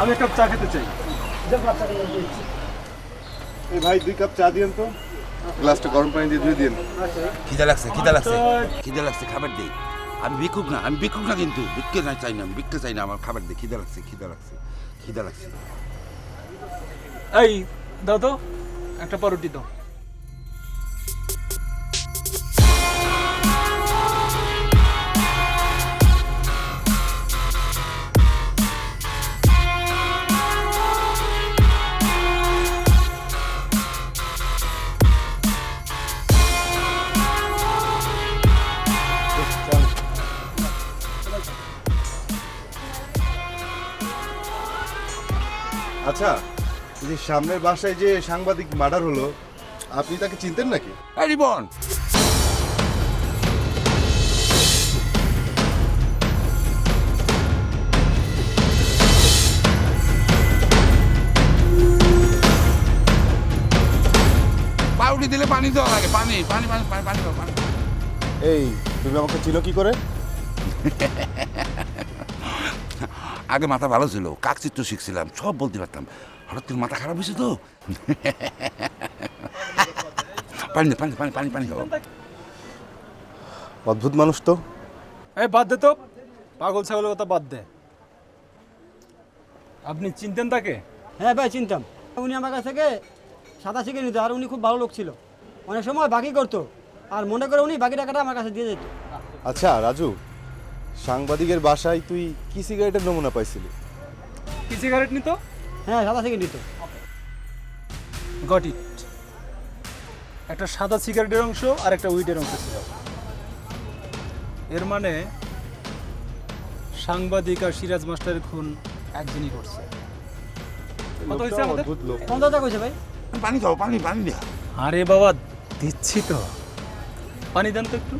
আমি এক কাপ চা খেতে চাই। এই ভাই 2 কাপ চা দিয়েন তো, গ্লাসটা গরম পানি দিয়ে ধুয়ে দিন। খিদা লাগছে খাবার দেই। আমি ভিক্ষুক না কিন্তু ভিক্ষে না চাই না, আমি ভিক্ষে চাই না, আমার খাবার দে। খিদা লাগছে। এই দাও তো একটা পাউরুটি দাও। আচ্ছা, এই যে সামনের বাসায় যে সাংবাদিক মার্ডার হলো, আপনি তাকে চিনতেন নাকি? এই রিবন, পাউডি দিলে পানি দেওয়া লাগে। পানি দাও। এই, তুমি আমাকে চিনো কি করে? আগে মাথা ভালো ছিল, কাকচিত্র শিখছিলাম, সব বলতে পারতাম। হঠাৎ করে মাথা খারাপ হয়েছে তো। পানি খাও। অদ্ভুত মানুষ তো। এই বাদ দে তো, পাগল ছাগলের কথা বাদ দে। আপনি চিনতেন তাকে? হ্যাঁ ভাই চিনতাম। উনি আমার কাছ থেকে সাদা শিখে নিত, আর উনি খুব ভালো লোক ছিল। অনেক সময় বাকি করতো, আর মনে করে উনি বাকি টাকাটা আমার কাছে দিয়ে যেত। আচ্ছা রাজু, সাংবাদিকের বাসায় তুই কি সিগারেটের নমুনা পাইছিলি? কি সিগারেট নিত? হ্যাঁ সাদা শিখে নিত। Got it. একটা সাদা সিগারেটের অংশ আর একটা উইডের অংশ ছিল। এর মানে সাংবাদিক আর সিরাজ মাস্টারের খুন একজনই করছে। কত হয়েছে আমাদের? অদ্ভুত লোক। 50 টাকা হয়েছে ভাই। পানি খাও, পানি দেয়া। আরে বাবা দিচ্ছি তো, পানি দেন তো একটু।